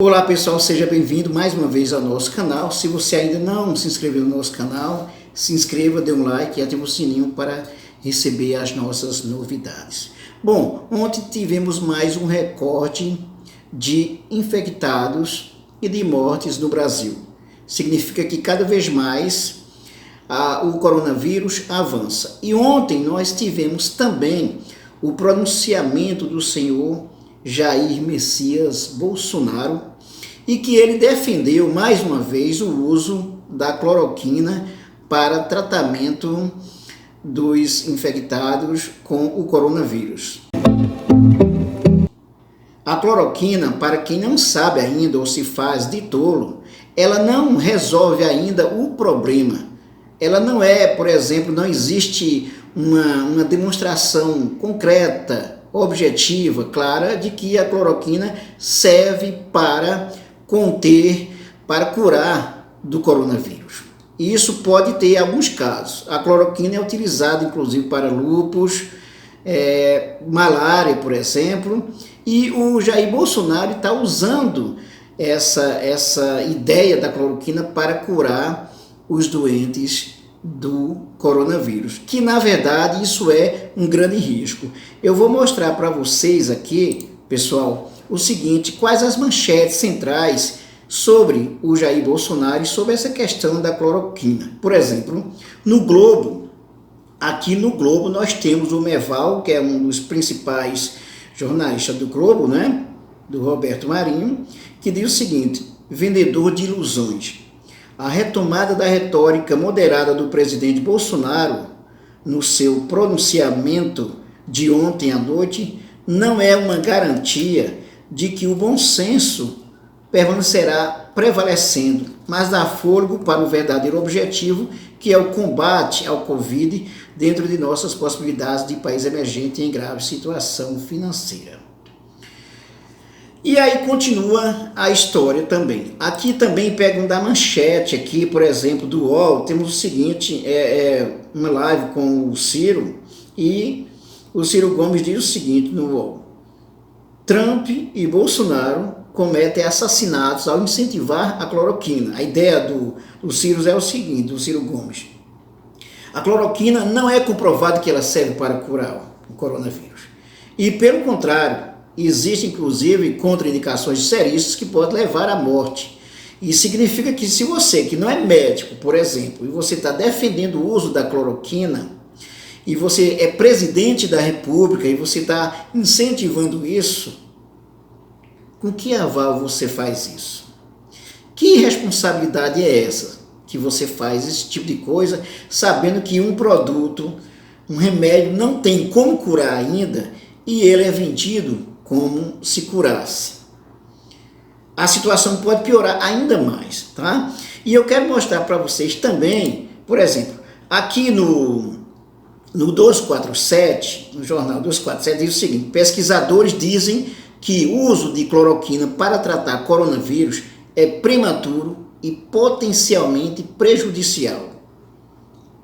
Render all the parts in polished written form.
Olá pessoal, seja bem-vindo mais uma vez ao nosso canal. Se você ainda não se inscreveu no nosso canal, se inscreva, dê um like e ative o sininho para receber as nossas novidades. Bom, ontem tivemos mais um recorde de infectados e de mortes no Brasil. Significa que cada vez mais o coronavírus avança. E ontem nós tivemos também o pronunciamento do senhor Jair Messias Bolsonaro, e que ele defendeu mais uma vez o uso da cloroquina para tratamento dos infectados com o coronavírus. A cloroquina, para quem não sabe ainda ou se faz de tolo, ela não resolve ainda o problema. Ela não é, por exemplo, não existe uma demonstração concreta, objetiva, clara, de que a cloroquina serve para conter, para curar do coronavírus. E isso pode ter alguns casos. A cloroquina é utilizada inclusive para lúpus, malária, por exemplo, e o Jair Bolsonaro está usando essa ideia da cloroquina para curar os doentes do coronavírus, que na verdade isso é um grande risco. Eu vou mostrar para vocês aqui, pessoal, o seguinte, quais as manchetes centrais sobre o Jair Bolsonaro e sobre essa questão da cloroquina. Por exemplo, no Globo, aqui no Globo nós temos o Meval, que é um dos principais jornalistas do Globo, né, do Roberto Marinho, que diz o seguinte: vendedor de ilusões. A retomada da retórica moderada do presidente Bolsonaro no seu pronunciamento de ontem à noite não é uma garantia de que o bom senso permanecerá prevalecendo, mas dá fôlego para o verdadeiro objetivo, que é o combate ao Covid dentro de nossas possibilidades de país emergente em grave situação financeira. E aí continua a história também. Aqui também pegam da manchete, aqui, por exemplo, do UOL, temos o seguinte, uma live com o Ciro, e o Ciro Gomes diz o seguinte no UOL: Trump e Bolsonaro cometem assassinatos ao incentivar a cloroquina. A ideia do Ciro é o seguinte, do Ciro Gomes: a cloroquina não é comprovado que ela serve para curar o coronavírus. E pelo contrário, existem inclusive contraindicações seríssimas que podem levar à morte. E significa que se você, que não é médico, por exemplo, e você está defendendo o uso da cloroquina, e você é presidente da República, e você está incentivando isso, com que aval você faz isso? Que responsabilidade é essa que você faz esse tipo de coisa, sabendo que um produto, um remédio, não tem como curar ainda, e ele é vendido como se curasse? A situação pode piorar ainda mais, tá? E eu quero mostrar para vocês também, por exemplo, aqui no 247, no jornal 247, diz o seguinte: pesquisadores dizem que o uso de cloroquina para tratar coronavírus é prematuro e potencialmente prejudicial.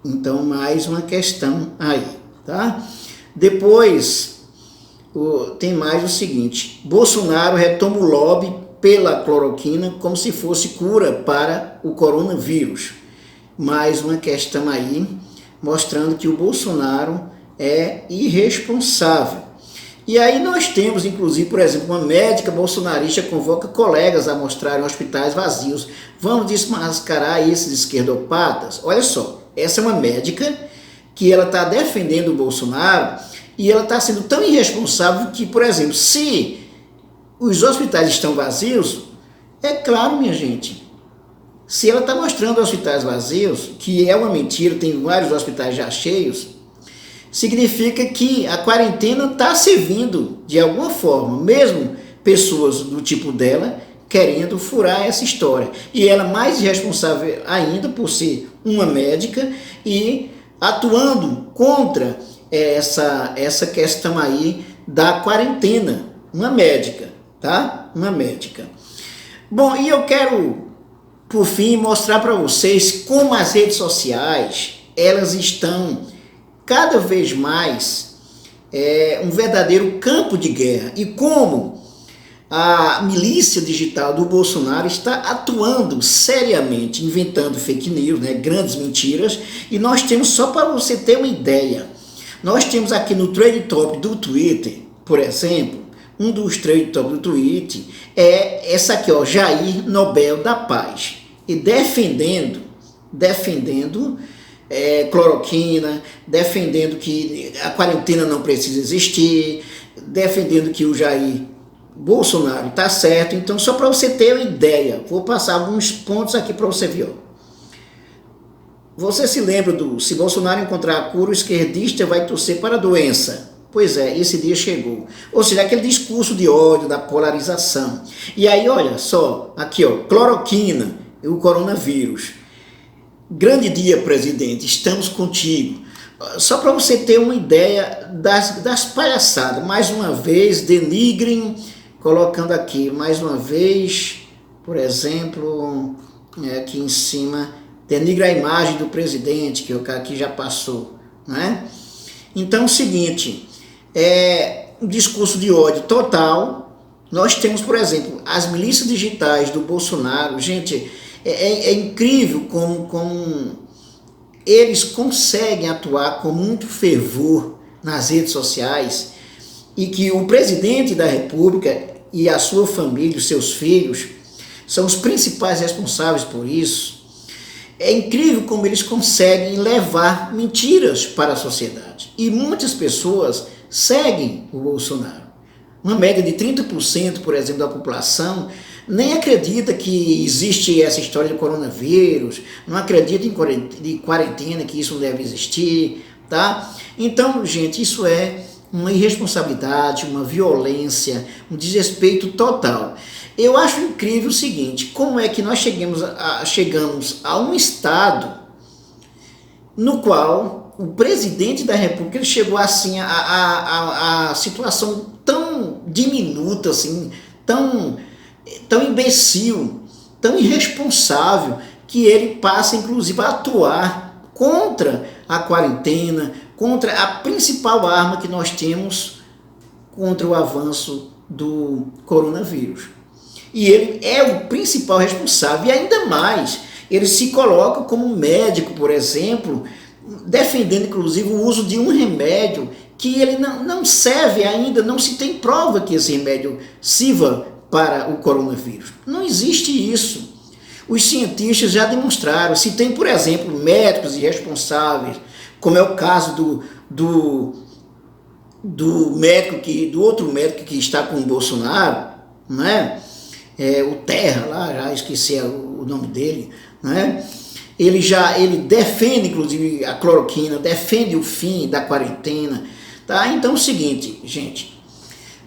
Então, mais uma questão aí, tá? Depois tem mais o seguinte: Bolsonaro retoma o lobby pela cloroquina como se fosse cura para o coronavírus. Mais uma questão aí, mostrando que o Bolsonaro é irresponsável. E aí nós temos, inclusive, por exemplo, uma médica bolsonarista convoca colegas a mostrarem hospitais vazios. Vamos desmascarar esses esquerdopatas? Olha só, essa é uma médica que ela está defendendo o Bolsonaro, e ela está sendo tão irresponsável que, por exemplo, se os hospitais estão vazios, é claro, minha gente, se ela está mostrando hospitais vazios, que é uma mentira, tem vários hospitais já cheios, significa que a quarentena está servindo de alguma forma, mesmo pessoas do tipo dela querendo furar essa história. E ela mais irresponsável ainda por ser uma médica e atuando contra essa questão aí da quarentena, uma médica, tá? Uma médica. Bom, e eu quero, por fim, mostrar para vocês como as redes sociais, elas estão cada vez mais um verdadeiro campo de guerra, e como a milícia digital do Bolsonaro está atuando seriamente, inventando fake news, né, grandes mentiras, e nós temos, só para você ter uma ideia, nós temos aqui no Trend Top do Twitter, por exemplo, um dos Trend Top do Twitter é essa aqui, ó, Jair Nobel da Paz, e defendendo cloroquina, defendendo que a quarentena não precisa existir, defendendo que o Jair Bolsonaro está certo. Então, só para você ter uma ideia, vou passar alguns pontos aqui para você ver. Você se lembra do se Bolsonaro encontrar a cura, o esquerdista vai torcer para a doença? Pois é, esse dia chegou. Ou seja, aquele discurso de ódio, da polarização. E aí, olha só, aqui ó, cloroquina e o coronavírus. Grande dia, presidente, estamos contigo. Só para você ter uma ideia das palhaçadas. Mais uma vez, denigrem, colocando aqui, mais uma vez, por exemplo, aqui em cima, denigra a imagem do presidente, que o cara aqui já passou, né? Então é o seguinte, um discurso de ódio total. Nós temos, por exemplo, as milícias digitais do Bolsonaro. Gente, é incrível como eles conseguem atuar com muito fervor nas redes sociais, e que o presidente da República e a sua família, os seus filhos, são os principais responsáveis por isso. É incrível como eles conseguem levar mentiras para a sociedade. E muitas pessoas seguem o Bolsonaro. Uma média de 30%, por exemplo, da população nem acredita que existe essa história de coronavírus, não acredita em quarentena, que isso não deve existir, tá? Então, gente, isso é uma irresponsabilidade, uma violência, um desrespeito total. Eu acho incrível o seguinte, como é que nós chegamos a um estado no qual o presidente da República ele chegou assim a situação tão diminuta, assim, tão imbecil, tão irresponsável, que ele passa inclusive a atuar contra a quarentena, contra a principal arma que nós temos contra o avanço do coronavírus. E ele é o principal responsável, e ainda mais, ele se coloca como médico, por exemplo, defendendo inclusive o uso de um remédio que ele não serve ainda, não se tem prova que esse remédio sirva para o coronavírus. Não existe isso. Os cientistas já demonstraram. Se tem, por exemplo, médicos irresponsáveis, como é o caso do outro médico que está com o Bolsonaro, né? O Terra lá, já esqueci o nome dele, né? Ele defende inclusive a cloroquina, defende o fim da quarentena, tá? Então é o seguinte, gente,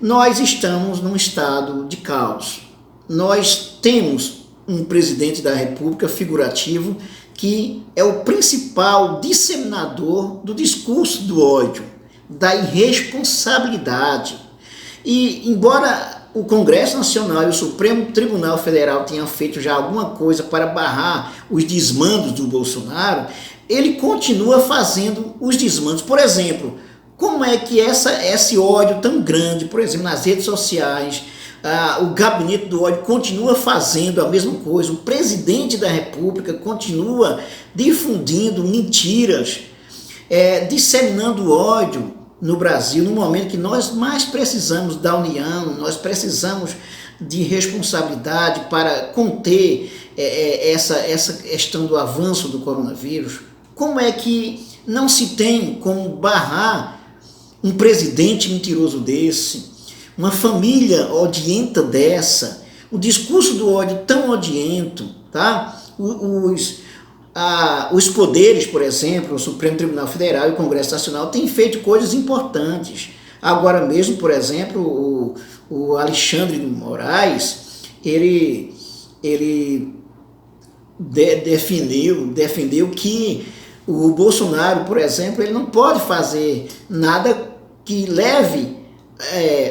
nós estamos num estado de caos. Nós temos um presidente da República figurativo que é o principal disseminador do discurso do ódio, da irresponsabilidade. E embora o Congresso Nacional e o Supremo Tribunal Federal tenham feito já alguma coisa para barrar os desmandos do Bolsonaro, ele continua fazendo os desmandos. Por exemplo, como é que esse ódio tão grande, por exemplo, nas redes sociais, o gabinete do ódio continua fazendo a mesma coisa, o presidente da República continua difundindo mentiras, disseminando ódio no Brasil, no momento que nós mais precisamos da união, nós precisamos de responsabilidade para conter essa questão do avanço do coronavírus. Como é que não se tem como barrar um presidente mentiroso desse, uma família odienta dessa, o discurso do ódio tão odiento, tá? Os poderes, por exemplo, o Supremo Tribunal Federal e o Congresso Nacional têm feito coisas importantes. Agora mesmo, por exemplo, o Alexandre de Moraes, ele defendeu que o Bolsonaro, por exemplo, ele não pode fazer nada que leve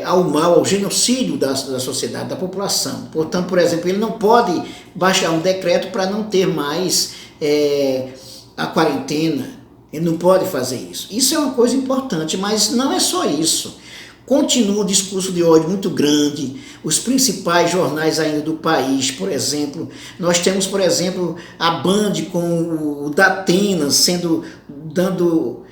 ao mal, ao genocídio da sociedade, da população. Portanto, por exemplo, ele não pode baixar um decreto para não ter mais a quarentena. Ele não pode fazer isso. Isso é uma coisa importante, mas não é só isso. Continua o discurso de ódio muito grande. Os principais jornais ainda do país, por exemplo, nós temos, por exemplo, a Band com o Datena dando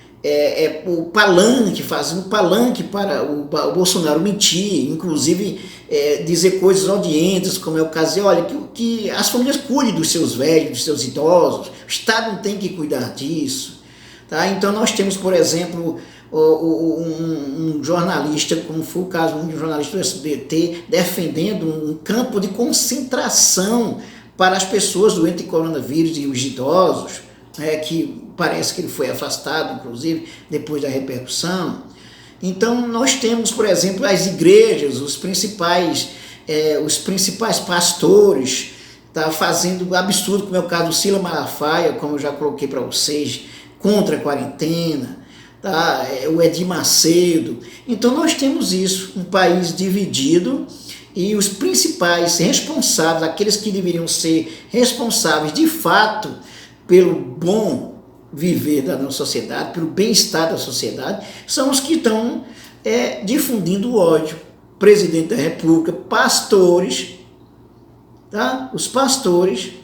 o palanque, fazendo palanque para o Bolsonaro mentir, inclusive dizer coisas odientas, como é o caso de, olha, que as famílias cuidem dos seus velhos, dos seus idosos, o Estado não tem que cuidar disso. Tá? Então nós temos, por exemplo, um jornalista, como foi o caso de um jornalista do SBT, defendendo um campo de concentração para as pessoas doentes de coronavírus e os idosos, que parece que ele foi afastado, inclusive, depois da repercussão. Então nós temos, por exemplo, as igrejas, os principais pastores, tá fazendo absurdo, como é o caso do Cila Malafaia, como eu já coloquei para vocês, contra a quarentena, tá? O Edir Macedo. Então nós temos isso, um país dividido, e os principais responsáveis, aqueles que deveriam ser responsáveis de fato pelo bom viver da nossa sociedade, pelo bem-estar da sociedade, são os que estão difundindo o ódio. Presidente da República, pastores, tá? Os pastores.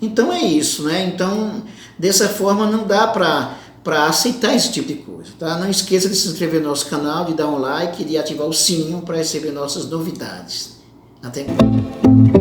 Então é isso, né? Então, dessa forma não dá para aceitar esse tipo de coisa, tá? Não esqueça de se inscrever no nosso canal, de dar um like e de ativar o sininho para receber nossas novidades. Até mais.